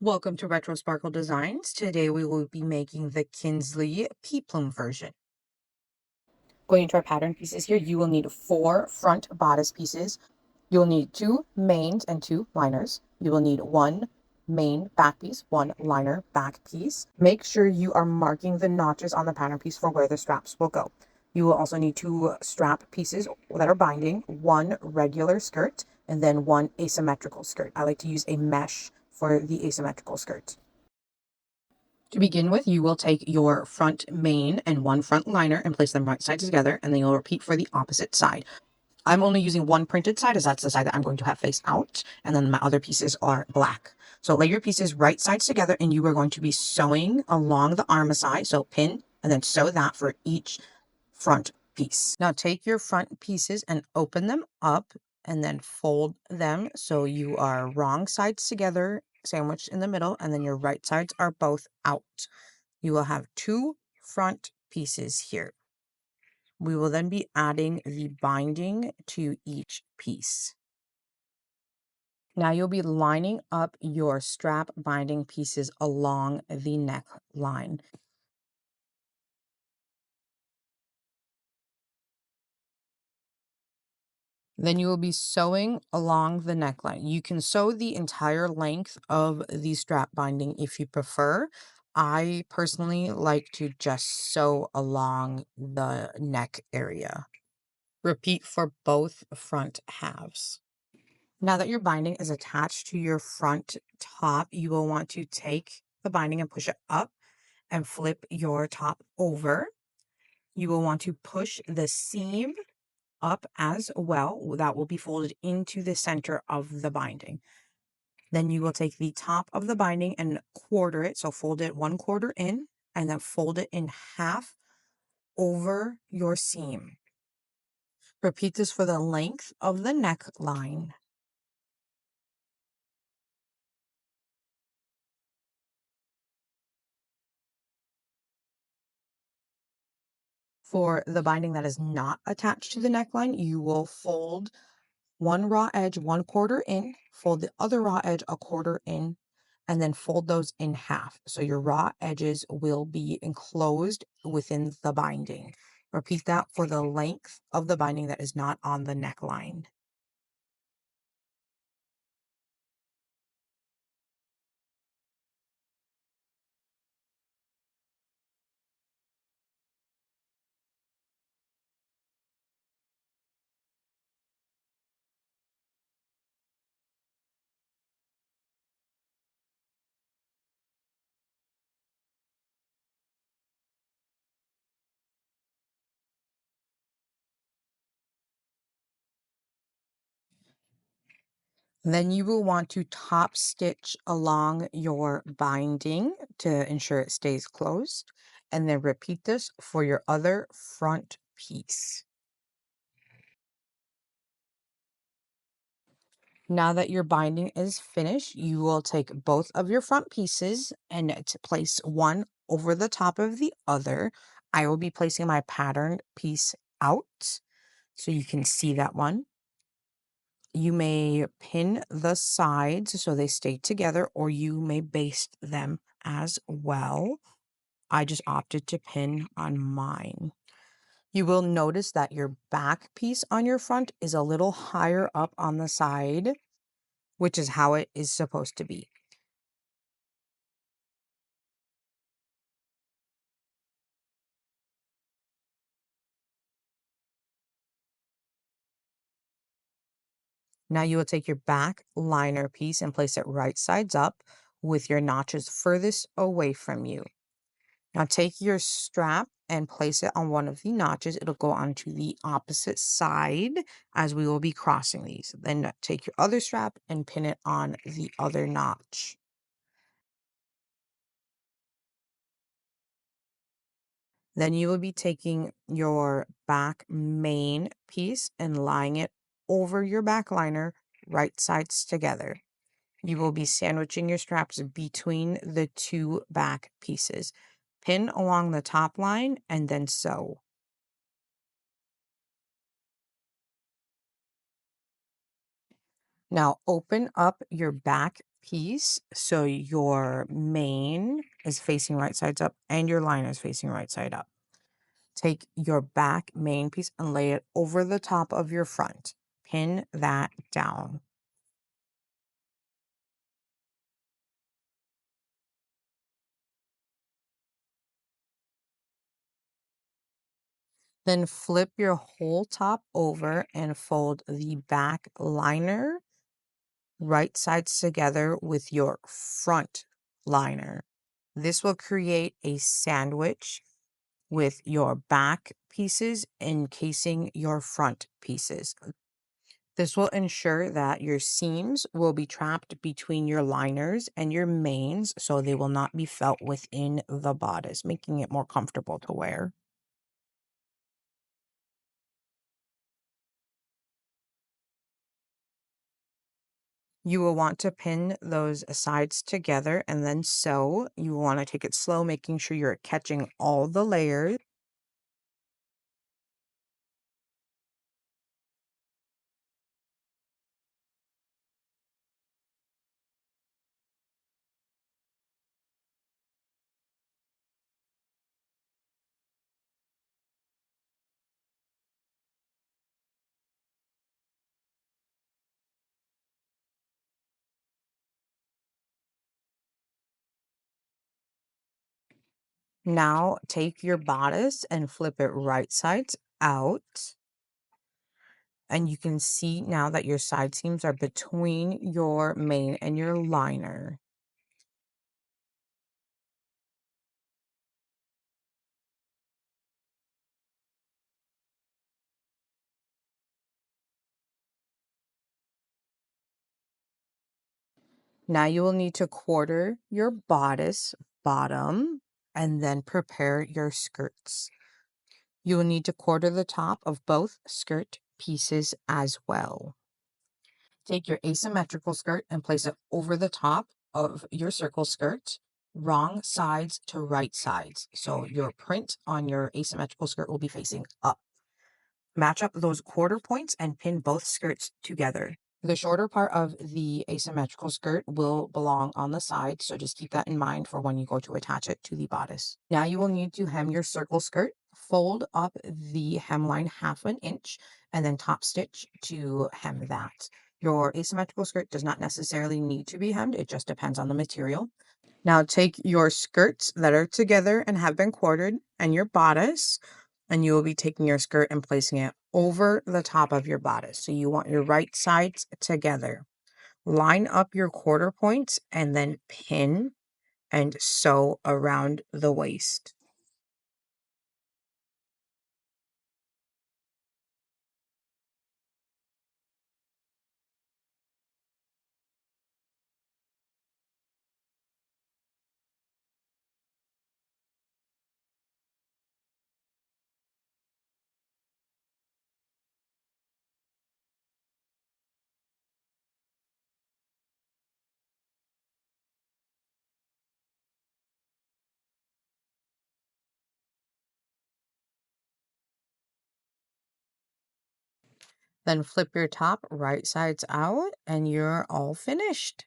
Welcome to Retro Sparkle Designs. Today we will be making the Kinsley Pea Plume version. Going into our pattern pieces here, you will need 4 front bodice pieces. You will need 2 mains and 2 liners. You will need 1 main back piece, 1 liner back piece. Make sure you are marking the notches on the pattern piece for where the straps will go. You will also need 2 strap pieces that are binding, 1 regular skirt, and then 1 asymmetrical skirt. I like to use a mesh for the asymmetrical skirt. To begin with, you will take your front main and 1 front liner and place them right sides together, and then you'll repeat for the opposite side. I'm only using 1 printed side as that's the side that I'm going to have face out, and then my other pieces are black. So lay your pieces right sides together, and you are going to be sewing along the arm side. So pin and then sew that for each front piece. Now take your front pieces and open them up and then fold them so you are wrong sides together, sandwiched in the middle, and then your right sides are both out. You will have 2 front pieces here. We will then be adding the binding to each piece. Now you'll be lining up your strap binding pieces along the neckline. Then you will be sewing along the neckline. You can sew the entire length of the strap binding if you prefer. I personally like to just sew along the neck area. Repeat for both front halves. Now that your binding is attached to your front top, you will want to take the binding and push it up and flip your top over. You will want to push the seam up as well. That will be folded into the center of the binding. Then you will take the top of the binding and quarter it. So fold it 1/4 in and then fold it in half over your seam. Repeat this for the length of the neckline. For the binding that is not attached to the neckline, you will fold one raw edge 1/4 in, fold the other raw edge 1/4 in, and then fold those in half. So your raw edges will be enclosed within the binding. Repeat that for the length of the binding that is not on the neckline. Then you will want to top stitch along your binding to ensure it stays closed, and then repeat this for your other front piece. Now that your binding is finished, you will take both of your front pieces and to place one over the top of the other. I will be placing my patterned piece out so you can see that one. You may pin the sides so they stay together, or you may baste them as well. I just opted to pin on mine. You will notice that your back piece on your front is a little higher up on the side, which is how it is supposed to be. Now you will take your back liner piece and place it right sides up with your notches furthest away from you. Now take your strap and place it on one of the notches. It'll go onto the opposite side as we will be crossing these. Then take your other strap and pin it on the other notch. Then you will be taking your back main piece and lying it over your back liner, right sides together. You will be sandwiching your straps between the 2 back pieces. Pin along the top line and then sew. Now open up your back piece. So your main is facing right sides up and your liner is facing right side up. Take your back main piece and lay it over the top of your front. Pin that down. Then flip your whole top over and fold the back liner right sides together with your front liner. This will create a sandwich with your back pieces encasing your front pieces. This will ensure that your seams will be trapped between your liners and your mains so they will not be felt within the bodice, making it more comfortable to wear. You will want to pin those sides together and then sew. You will want to take it slow, making sure you're catching all the layers. Now take your bodice and flip it right sides out. And you can see now that your side seams are between your main and your liner. Now you will need to quarter your bodice bottom and then prepare your skirts. You will need to quarter the top of both skirt pieces as well. Take your asymmetrical skirt and place it over the top of your circle skirt, wrong sides to right sides. So your print on your asymmetrical skirt will be facing up. Match up those quarter points and pin both skirts together. The shorter part of the asymmetrical skirt will belong on the side, so just keep that in mind for when you go to attach it to the bodice. Now you will need to hem your circle skirt. Fold up the hemline half an inch and then top stitch to hem that. Your asymmetrical skirt does not necessarily need to be hemmed, it just depends on the material. Now take your skirts that are together and have been quartered and your bodice, and you will be taking your skirt and placing it over the top of your bodice. So you want your right sides together. Line up your quarter points and then pin and sew around the waist. Then flip your top right sides out and you're all finished.